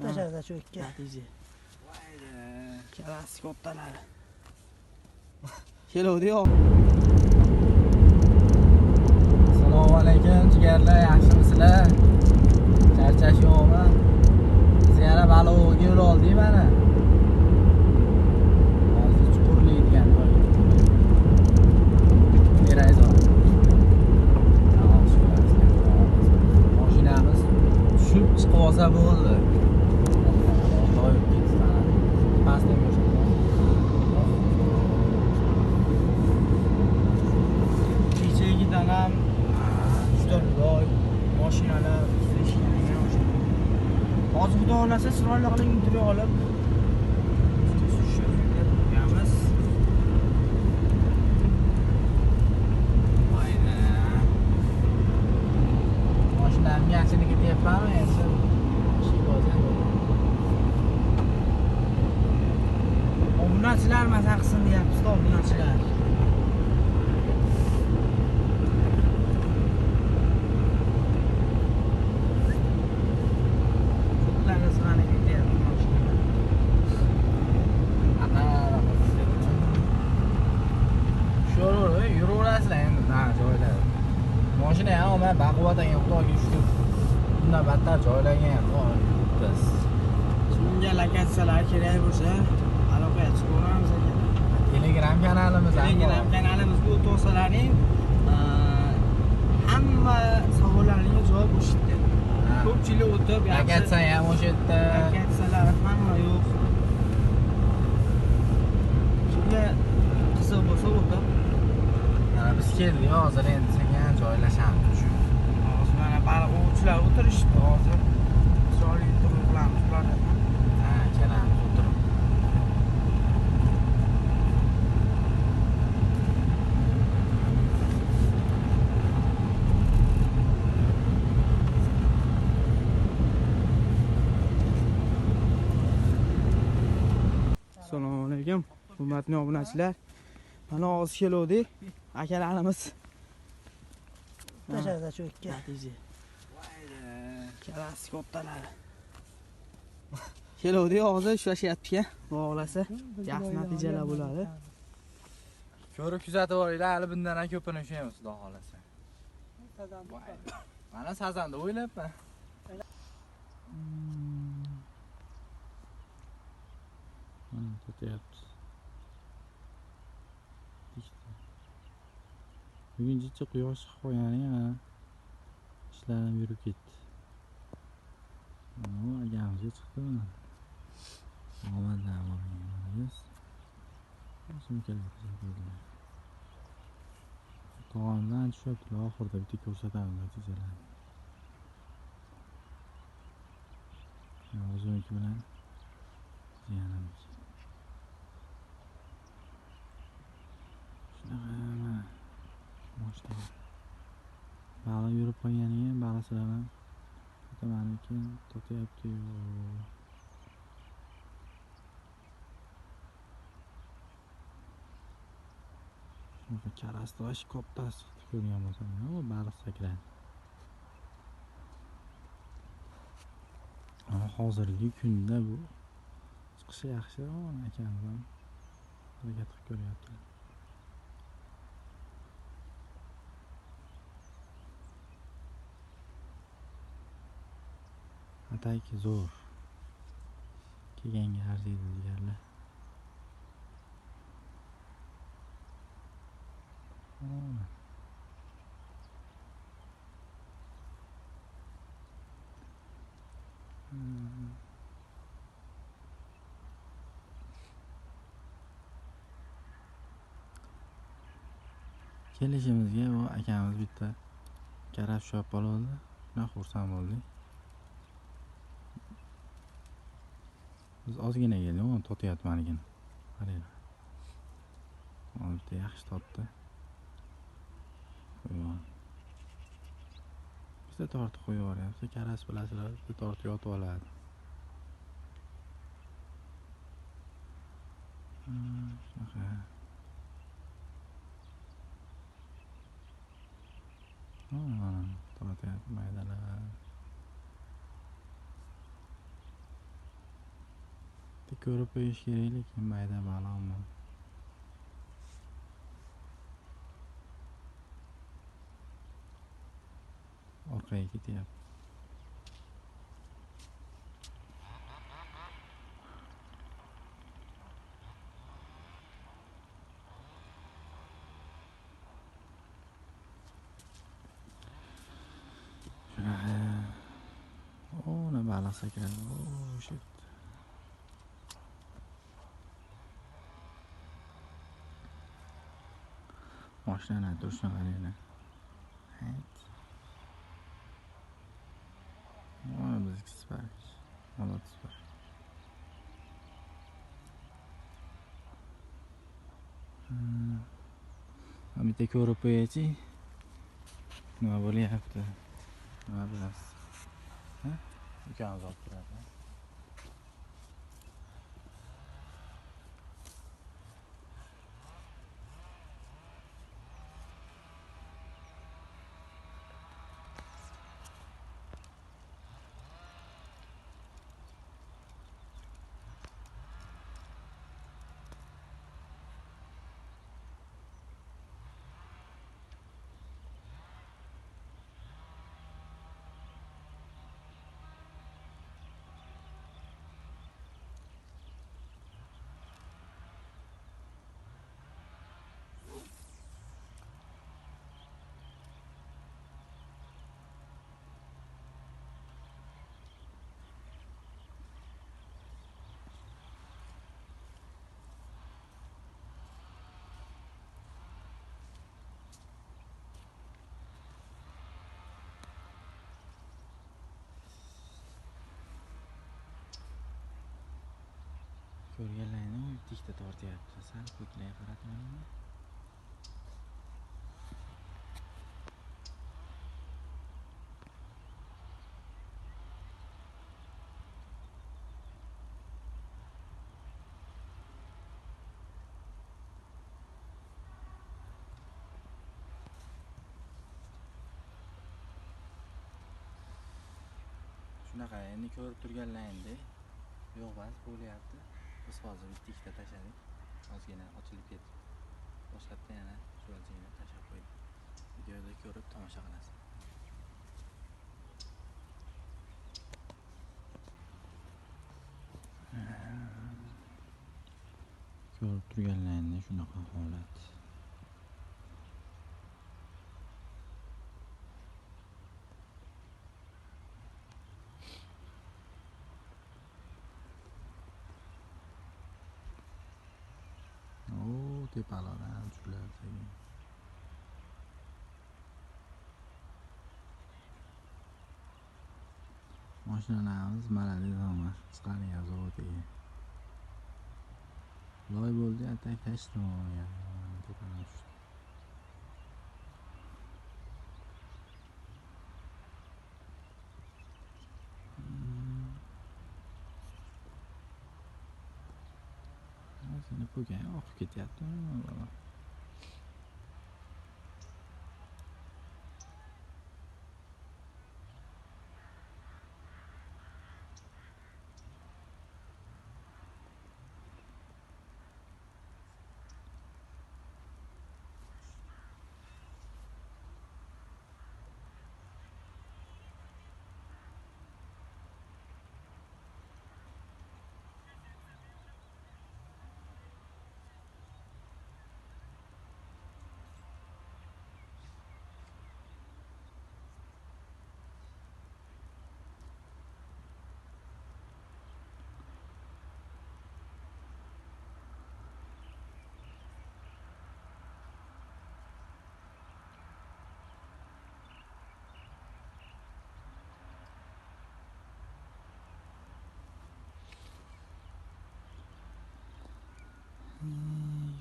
Tashada cho'kka. Natija. Voydi. Kalasi kattalar. Keluvdi yo'q. Assalomu alaykum jigarlar, yaxshimisizlar? Charchash yo'qmi? Biz yana Balovoga yo'l oldik mana. Hozir chuqurlaydigan joy. Berayzo. Mashinamiz tushib chiqib olsa bo'ldi. Kechagidan ham 3-4 oy mashinalar ishlashgan. Hozir xudo xolasa chiroyli qilib intervyu olib turganmiz. Mayda. Mashinamni yaxshilik ketyapmanmi endi? Ishi bozor. Obunachilar maza qilsin deyapsiz, obunachilar. Mashina ham men baquvvat degan Xudoga shukr. Bundan battar joylangan biz. Shunga lokatsiyalar kerak bo'lsa, aloqaga chiqib ko'ramiz ekan. Telegram kanalimiz ham bor. Telegram kanalimizga o'tosalaring hamma savollaringga javob o'shitdi. Ko'pchilik o'tib, lokatsiya ham o'sha yerda. Lokatsiyalar hamma yo'q. Shunga qiziq bo'lsa o'tib. Biz keldik hozir endi sekin joylashamiz. Hozir mana baliq ovchilar o'tirishdi hozir. Chiroyli turib qilamiz ularni. Ha, kelamiz o'tirib. Assalomu alaykum, hurmatli obunachilar. Mana hozir keluvdik. Akalarimiz tashada cho'kka. Natija. Voydi. Kalasi kattalar. Keluvdi hozir ishlashyapti-ku. Xudo xolasa yaxshi natijalar bo'ladi. Ko'rib kuzatib olinglar, hali bundan ham ko'pini ushlaymiz xudo xolasa. Mana sazanni o'ylabman. Mana ketyapti. Bugun jicha quyosh chiqib qolgani ishlarim yurib ketdi. Mana agamizga chiqdi mana. Omadlar bo'lganmiz. Shum keladi. To'g'ondan tushibdi, oxirida bitta ko'rsatamiz natijalarni. O'zimniki bilan jiyanimiz. Shunaqa mashina. Baliq yurib qolganiga baliqchilar ham maniki to'tyapti-yu. Shunaqa karasti va kattasi ko'rgan bo'lsam, o baliq sakradi. Hozirgi kunda bu chiqishi yaxshi, akamiz ham harakat qilib ko'ryapti. Atayki zo'r. Kelganga arziydi jigarlar. Kelishimizga u akamiz bitta garaj shop oldi. Shuna xursand bo'ldik. Biz ozgina keldik, uni to'tyapman. Qarang. Oldi yaxshi totdi. Qo'ygan. Bizda tortib qo'yib yuboryapti. Karas bilasizlar, bizda tortib yotib oladi. Shunaqa. Tortyapti maydalar. ko'rib qo'yish kerak, lekin mayda balomi. Orqaga ketyapti. Ona baliq sakradi. Oh shit. Mashinani turishini qaranglar. Hayt. Mana bizga siparish. Olot siparish. Bitta ko'rib qo'yaychi. Nima bo'lyapti? Nima bilasiz? Ha? Ukamiz olib turadi. Ko'rganlarni tikda tortyapti. Sal ko'klarga qaratmaymi? Shunaqa endi ko'rib turganlaringdek yo'q bas bo'lyapti. Biz hozir bitta ikkita tashladik. Ozgina ochilib ketdi. Boshqatda yana shularni tashlab qo'ydik. Videoda ko'rib tomosha qilasiz. Ko'rib turganlaringdek shunaqa holat. Tepalardan tushiradi. Mashinalarimiz maladiz omar. Chiqariga zavodiga. Loy bo'ldi, atak tashlamoqya. Tepadan tushdi. Seni po'gang oqib ketyaptimi?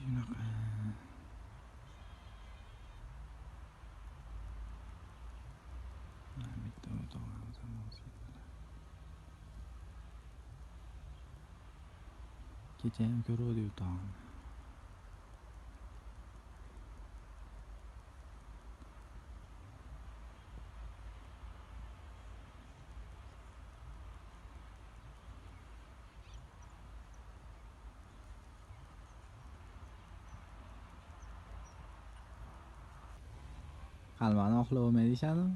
Shunaqa. Bitta o'tog'imiz ham kecha ham ko'ruvdik o'tog'ini. qalbani oqlab olmaydi deyishadimi?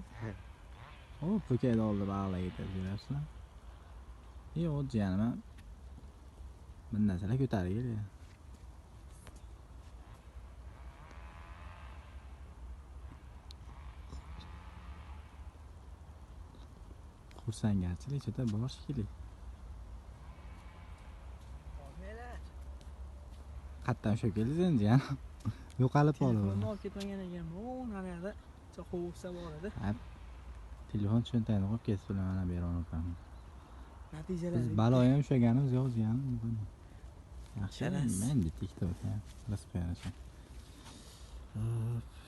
O, po'kayni oldi bag'la ketib yurasizlar. Yo'q, jiyanim. Bir narsalar ko'tarib keldi. Xursandgarchilik juda bor shekilli. Qatdan shu keldingiz endi jiyanim. Yo'qolib qoldi. Telefonni olib ketmagan ekan. Bu naryoqda cho'quvsa bor edi. Telefon cho'ntagini qo'yib ketib bilan mana beryapman. Natijalar. Biz balo ham ushlaganimiz yo'q jiyanim. Yaxshi, Sharas. men TikTok ham bosib qo'yarsan.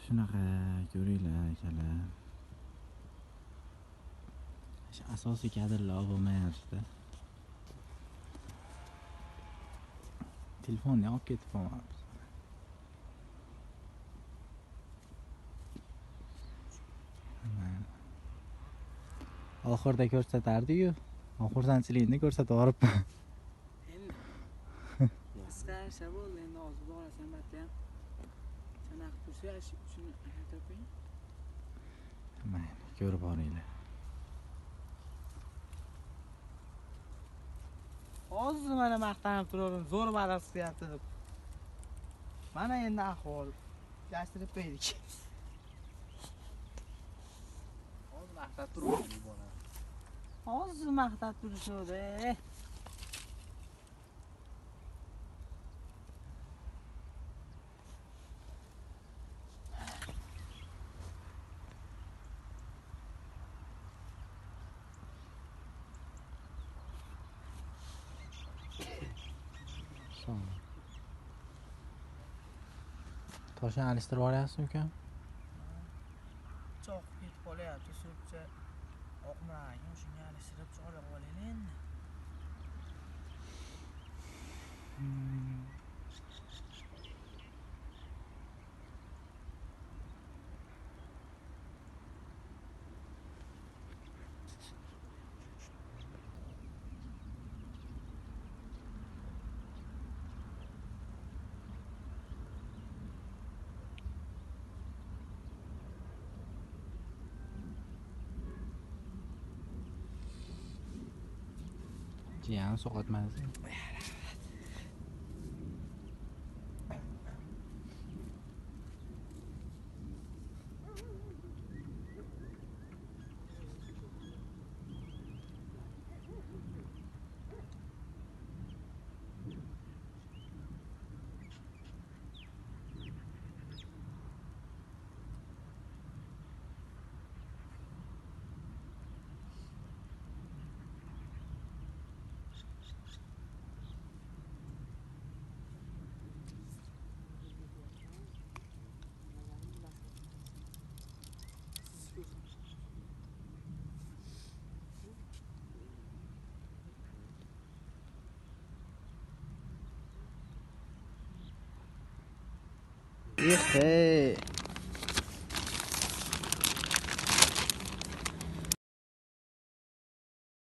Shunaqa ko'ringlar akalar. Asosiy kadrlar bo'lmayapti. Telefonni olib ketib qolmabmiz. Oxirida ko'rsatardi-yu, xursandchilikni ko'rsatib yuboribman. Endi qisqarsa bo'ldi, endi hozir borasan batda ham. Sanaqa tursa, shuni aytib qo'ying. Mayli, ko'rib boringlar. Hozir mana maqtanib turaverdim, zo'r badal qilyapti deb. Mana endi ahvol. Yashirib qo'ydik. Hozir maqtab turibdi bola. Hozir maqtab turishdi. Toshni alishtirib olyapsizmi ukam? Cho'q ketib qolyapti, so'pcha oqmagan, shunga alishtirib olib olaylik endi. Jiyanim sovqotmadingiz. Hey.